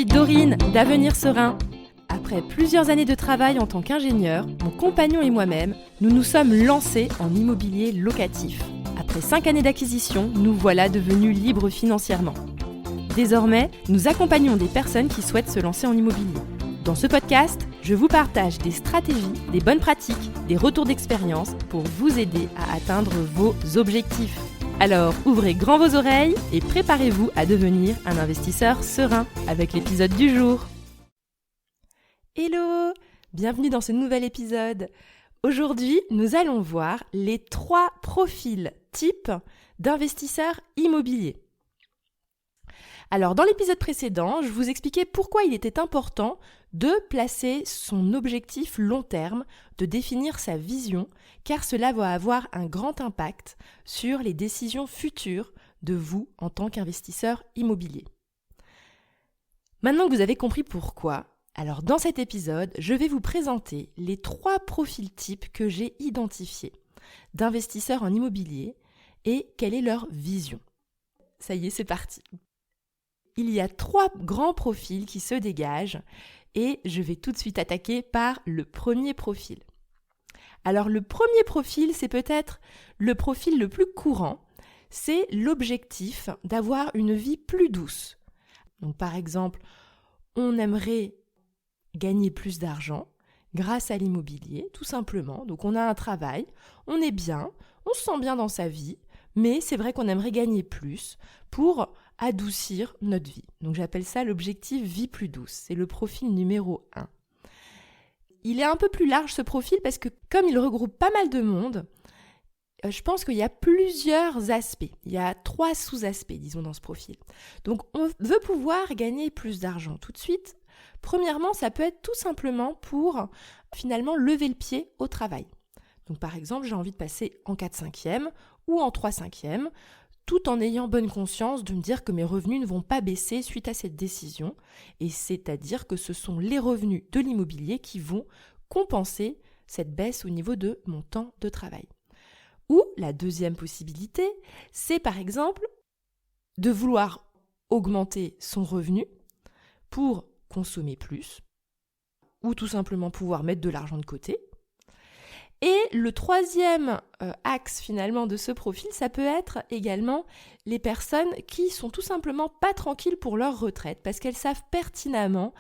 suis Dorine d'Avenir Serein. Après plusieurs années de travail en tant qu'ingénieur, mon compagnon et moi-même, nous nous sommes lancés en immobilier locatif. Après 5 années d'acquisition, nous voilà devenus libres financièrement. Désormais, nous accompagnons des personnes qui souhaitent se lancer en immobilier. Dans ce podcast, je vous partage des stratégies, des bonnes pratiques, des retours d'expérience pour vous aider à atteindre vos objectifs. Alors, ouvrez grand vos oreilles et préparez-vous à devenir un investisseur serein avec l'épisode du jour. Hello! Bienvenue dans ce nouvel épisode. Aujourd'hui, nous allons voir les 3 profils types d'investisseurs immobiliers. Alors, dans l'épisode précédent, je vous expliquais pourquoi il était important de placer son objectif long terme, de définir sa vision, car cela va avoir un grand impact sur les décisions futures de vous en tant qu'investisseur immobilier. Maintenant que vous avez compris pourquoi, alors dans cet épisode, je vais vous présenter les 3 profils types que j'ai identifiés d'investisseurs en immobilier et quelle est leur vision. Ça y est, c'est parti. Il y a 3 grands profils qui se dégagent et je vais tout de suite attaquer par le premier profil. Alors le premier profil, c'est peut-être le profil le plus courant, c'est l'objectif d'avoir une vie plus douce. Donc par exemple, on aimerait gagner plus d'argent grâce à l'immobilier, tout simplement. Donc on a un travail, on est bien, on se sent bien dans sa vie, mais c'est vrai qu'on aimerait gagner plus pour adoucir notre vie. Donc j'appelle ça l'objectif vie plus douce. C'est le profil numéro 1. Il est un peu plus large ce profil parce que comme il regroupe pas mal de monde, je pense qu'il y a plusieurs aspects. Il y a 3 sous-aspects, disons, dans ce profil. Donc on veut pouvoir gagner plus d'argent tout de suite. Premièrement, ça peut être tout simplement pour finalement lever le pied au travail. Donc par exemple, j'ai envie de passer en 4/5e ou en 3/5e, tout en ayant bonne conscience de me dire que mes revenus ne vont pas baisser suite à cette décision, et c'est-à-dire que ce sont les revenus de l'immobilier qui vont compenser cette baisse au niveau de mon temps de travail. Ou la deuxième possibilité, c'est par exemple de vouloir augmenter son revenu pour consommer plus, ou tout simplement pouvoir mettre de l'argent de côté. Et le troisième axe finalement de ce profil, ça peut être également les personnes qui sont tout simplement pas tranquilles pour leur retraite parce qu'elles savent pertinemment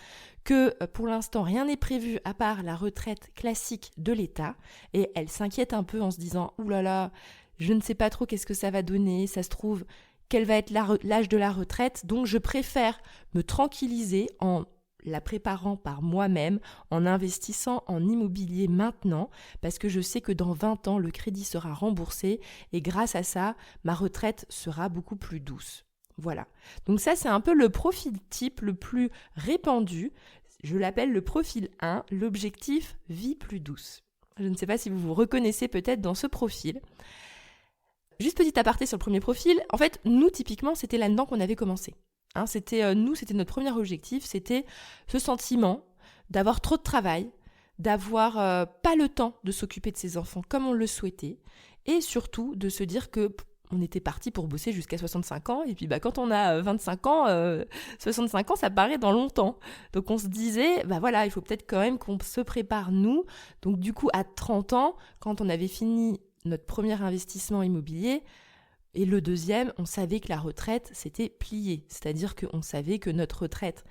que pour l'instant rien n'est prévu à part la retraite classique de l'État et elles s'inquiètent un peu en se disant « Ouh là là, je ne sais pas trop qu'est-ce que ça va donner, ça se trouve quel va être l'âge de la retraite, donc je préfère me tranquilliser en la préparant par moi-même, en investissant en immobilier maintenant, parce que je sais que dans 20 ans, le crédit sera remboursé et grâce à ça, ma retraite sera beaucoup plus douce. » Voilà. Donc ça, c'est un peu le profil type le plus répandu. Je l'appelle le profil 1, l'objectif vie plus douce. Je ne sais pas si vous vous reconnaissez peut-être dans ce profil. Juste petit aparté sur le premier profil, en fait, nous, typiquement, c'était là-dedans qu'on avait commencé. C'était notre premier objectif, c'était ce sentiment d'avoir trop de travail, d'avoir pas le temps de s'occuper de ses enfants comme on le souhaitait, et surtout de se dire que on était parti pour bosser jusqu'à 65 ans, et puis quand on a 25 ans, 65 ans, ça paraît dans longtemps. Donc on se disait, il faut peut-être quand même qu'on se prépare nous. Donc du coup, à 30 ans, quand on avait fini notre premier investissement immobilier, et le deuxième, on savait que la retraite, c'était plié. C'est-à-dire qu'on savait que notre retraite,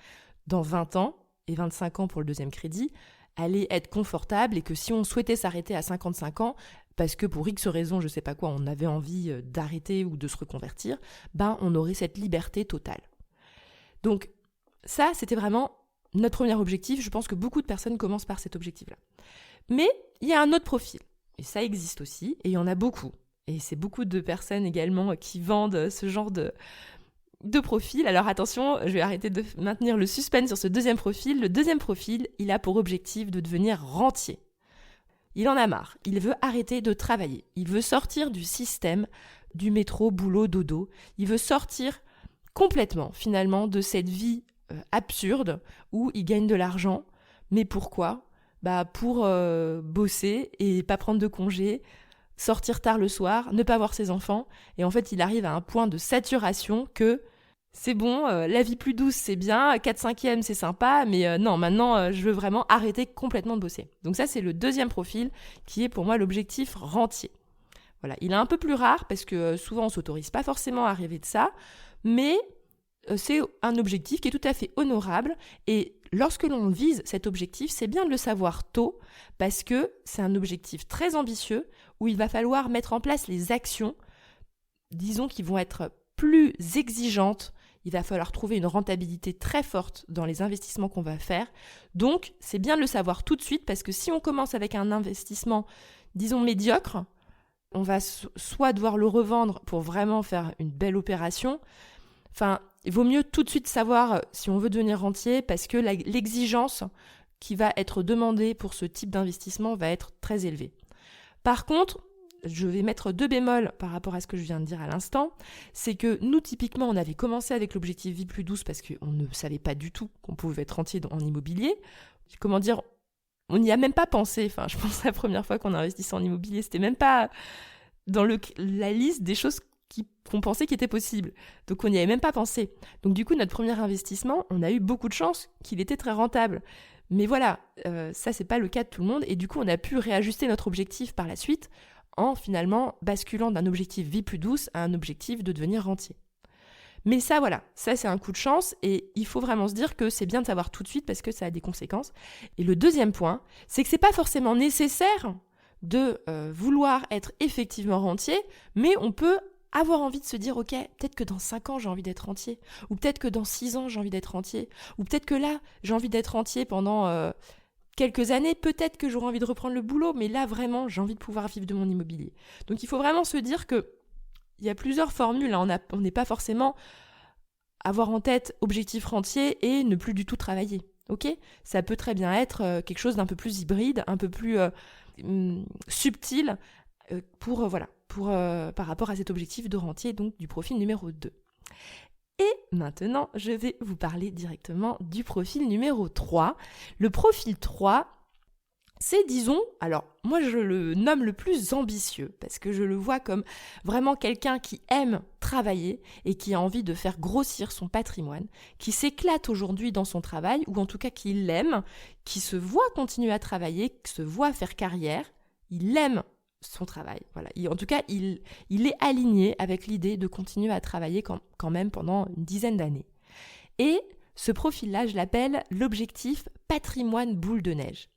dans 20 ans, et 25 ans pour le deuxième crédit, allait être confortable et que si on souhaitait s'arrêter à 55 ans, parce que pour X raisons, je ne sais pas quoi, on avait envie d'arrêter ou de se reconvertir, on aurait cette liberté totale. Donc ça, c'était vraiment notre premier objectif. Je pense que beaucoup de personnes commencent par cet objectif-là. Mais il y a un autre profil, et ça existe aussi, et il y en a beaucoup. Et c'est beaucoup de personnes également qui vendent ce genre de profil. Alors attention, je vais arrêter de maintenir le suspense sur ce deuxième profil. Le deuxième profil, il a pour objectif de devenir rentier. Il en a marre, il veut arrêter de travailler. Il veut sortir du système du métro, boulot, dodo. Il veut sortir complètement finalement de cette vie absurde où il gagne de l'argent. Mais pourquoi ? Pour bosser et pas prendre de congé, sortir tard le soir, ne pas voir ses enfants, et en fait il arrive à un point de saturation que c'est bon, la vie plus douce, c'est bien, 4/5e, c'est sympa, mais non, maintenant, je veux vraiment arrêter complètement de bosser. Donc ça, c'est le deuxième profil qui est pour moi l'objectif rentier. Voilà, il est un peu plus rare parce que souvent, on s'autorise pas forcément à rêver de ça, mais c'est un objectif qui est tout à fait honorable et lorsque l'on vise cet objectif, c'est bien de le savoir tôt parce que c'est un objectif très ambitieux où il va falloir mettre en place les actions, disons, qui vont être plus exigeantes. Il va falloir trouver une rentabilité très forte dans les investissements qu'on va faire. Donc, c'est bien de le savoir tout de suite parce que si on commence avec un investissement, disons, médiocre, on va soit devoir le revendre pour vraiment faire une belle opération. Enfin, il vaut mieux tout de suite savoir si on veut devenir rentier parce que l'exigence qui va être demandée pour ce type d'investissement va être très élevée. Par contre, je vais mettre 2 bémols par rapport à ce que je viens de dire à l'instant, c'est que nous, typiquement, on avait commencé avec l'objectif vie plus douce parce qu'on ne savait pas du tout qu'on pouvait être rentier en immobilier. Comment dire, on n'y a même pas pensé. Enfin, je pense la première fois qu'on investissait en immobilier, c'était même pas dans la liste des choses qu'on pensait qui étaient possibles. Donc on n'y avait même pas pensé. Donc du coup, notre premier investissement, on a eu beaucoup de chance qu'il était très rentable. Mais voilà, ça, c'est pas le cas de tout le monde. Et du coup, on a pu réajuster notre objectif par la suite en finalement basculant d'un objectif vie plus douce à un objectif de devenir rentier. Mais ça, voilà, ça c'est un coup de chance et il faut vraiment se dire que c'est bien de savoir tout de suite parce que ça a des conséquences. Et le deuxième point, c'est que c'est pas forcément nécessaire de vouloir être effectivement rentier, mais on peut avoir envie de se dire, ok, peut-être que dans 5 ans j'ai envie d'être rentier, ou peut-être que dans 6 ans j'ai envie d'être rentier, ou peut-être que là j'ai envie d'être rentier pendant quelques années, peut-être que j'aurai envie de reprendre le boulot, mais là vraiment j'ai envie de pouvoir vivre de mon immobilier. Donc il faut vraiment se dire que il y a plusieurs formules, hein. On n'est pas forcément avoir en tête objectif rentier et ne plus du tout travailler. Ok ? Ça peut très bien être quelque chose d'un peu plus hybride, un peu plus subtil par rapport à cet objectif de rentier, donc du profil numéro 2. Et maintenant, je vais vous parler directement du profil numéro 3. Le profil 3, c'est, disons, alors moi je le nomme le plus ambitieux parce que je le vois comme vraiment quelqu'un qui aime travailler et qui a envie de faire grossir son patrimoine, qui s'éclate aujourd'hui dans son travail ou en tout cas qui l'aime, qui se voit continuer à travailler, qui se voit faire carrière, il aime son travail. Voilà. En tout cas, il est aligné avec l'idée de continuer à travailler quand même pendant une dizaine d'années. Et ce profil-là, je l'appelle l'objectif patrimoine boule de neige.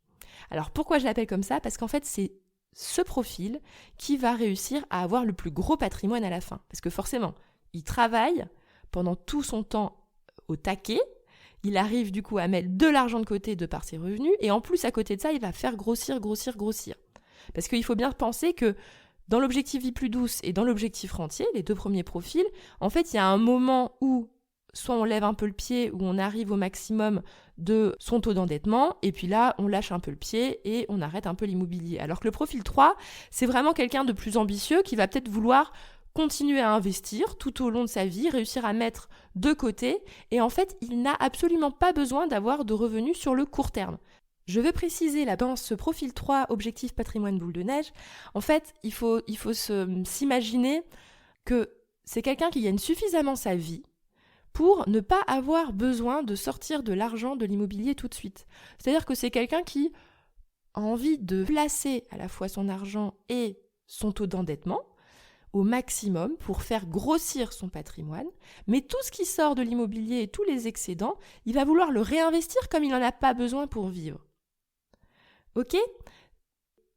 Alors pourquoi je l'appelle comme ça ? Parce qu'en fait, c'est ce profil qui va réussir à avoir le plus gros patrimoine à la fin. Parce que forcément, il travaille pendant tout son temps au taquet, il arrive du coup à mettre de l'argent de côté de par ses revenus, et en plus à côté de ça, il va faire grossir. Parce qu'il faut bien penser que dans l'objectif vie plus douce et dans l'objectif rentier, les 2 premiers profils, en fait, il y a un moment où soit on lève un peu le pied, où on arrive au maximum de son taux d'endettement, et puis là, on lâche un peu le pied et on arrête un peu l'immobilier. Alors que le profil 3, c'est vraiment quelqu'un de plus ambitieux qui va peut-être vouloir continuer à investir tout au long de sa vie, réussir à mettre de côté, et en fait, il n'a absolument pas besoin d'avoir de revenus sur le court terme. Je veux préciser là, dans ce profil 3, objectif patrimoine boule de neige, en fait, il faut s'imaginer que c'est quelqu'un qui gagne suffisamment sa vie pour ne pas avoir besoin de sortir de l'argent de l'immobilier tout de suite. C'est-à-dire que c'est quelqu'un qui a envie de placer à la fois son argent et son taux d'endettement au maximum pour faire grossir son patrimoine, mais tout ce qui sort de l'immobilier et tous les excédents, il va vouloir le réinvestir comme il n'en a pas besoin pour vivre. Ok ?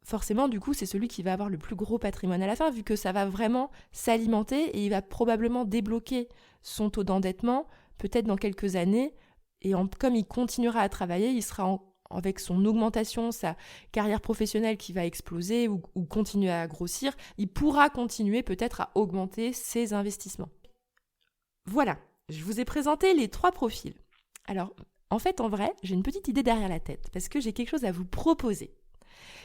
Forcément, du coup, c'est celui qui va avoir le plus gros patrimoine à la fin, vu que ça va vraiment s'alimenter et il va probablement débloquer son taux d'endettement, peut-être dans quelques années, et comme il continuera à travailler, il sera avec son augmentation, sa carrière professionnelle qui va exploser ou continuer à grossir, il pourra continuer peut-être à augmenter ses investissements. Voilà, je vous ai présenté les 3 profils. Alors, en fait, en vrai, j'ai une petite idée derrière la tête, parce que j'ai quelque chose à vous proposer.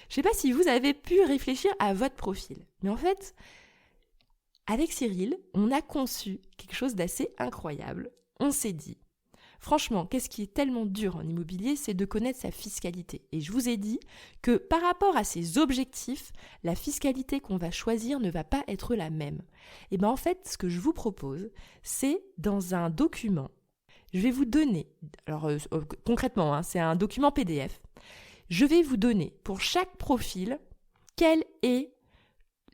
Je ne sais pas si vous avez pu réfléchir à votre profil, mais en fait, avec Cyril, on a conçu quelque chose d'assez incroyable. On s'est dit, Franchement, qu'est-ce qui est tellement dur en immobilier, c'est de connaître sa fiscalité. Et je vous ai dit que par rapport à ses objectifs, la fiscalité qu'on va choisir ne va pas être la même. Et bien en fait, ce que je vous propose, c'est dans un document, je vais vous donner, alors concrètement, c'est un document PDF, je vais vous donner pour chaque profil quelle est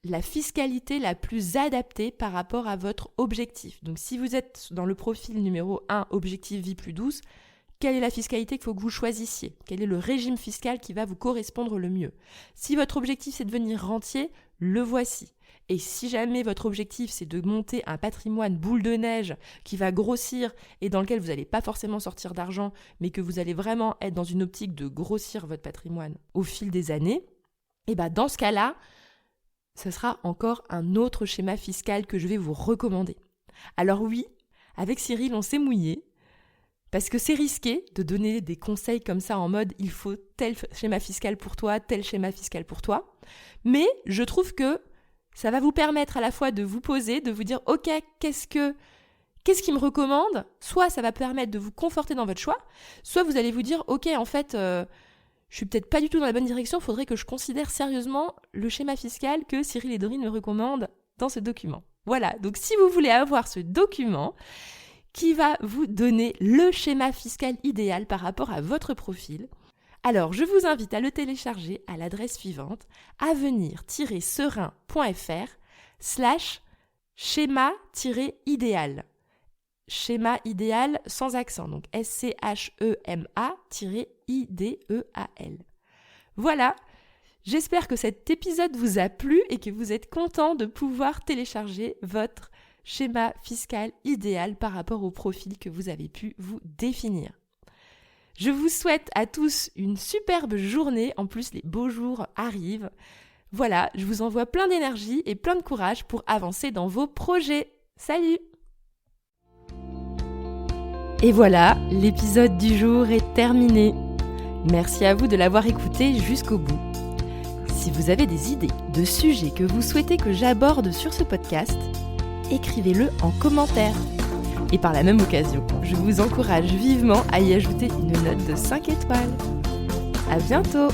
la fiscalité la plus adaptée par rapport à votre objectif. Donc si vous êtes dans le profil numéro 1, objectif vie plus douce, quelle est la fiscalité qu'il faut que vous choisissiez? Quel est le régime fiscal qui va vous correspondre le mieux? Si votre objectif c'est de devenir rentier, le voici. Et si jamais votre objectif c'est de monter un patrimoine boule de neige qui va grossir et dans lequel vous n'allez pas forcément sortir d'argent, mais que vous allez vraiment être dans une optique de grossir votre patrimoine au fil des années, et bien dans ce cas-là, ce sera encore un autre schéma fiscal que je vais vous recommander. Alors oui, avec Cyril, on s'est mouillé, parce que c'est risqué de donner des conseils comme ça en mode « il faut tel schéma fiscal pour toi, tel schéma fiscal pour toi ». Mais je trouve que ça va vous permettre à la fois de vous poser, de vous dire « ok, qu'est-ce qu'il me recommande ?» Soit ça va permettre de vous conforter dans votre choix, soit vous allez vous dire « ok, en fait… je suis peut-être pas du tout dans la bonne direction, il faudrait que je considère sérieusement le schéma fiscal que Cyril et Dorine me recommandent dans ce document. » Voilà, donc si vous voulez avoir ce document qui va vous donner le schéma fiscal idéal par rapport à votre profil, alors je vous invite à le télécharger à l'adresse suivante, avenir-serein.fr/schéma-idéal. Schéma idéal sans accent, donc SCHEMA-IDEAL. Voilà, j'espère que cet épisode vous a plu et que vous êtes content de pouvoir télécharger votre schéma fiscal idéal par rapport au profil que vous avez pu vous définir. Je vous souhaite à tous une superbe journée, en plus les beaux jours arrivent. Voilà, je vous envoie plein d'énergie et plein de courage pour avancer dans vos projets. Salut! Et voilà, l'épisode du jour est terminé. Merci à vous de l'avoir écouté jusqu'au bout. Si vous avez des idées de sujets que vous souhaitez que j'aborde sur ce podcast, écrivez-le en commentaire. Et par la même occasion, je vous encourage vivement à y ajouter une note de 5 étoiles. À bientôt!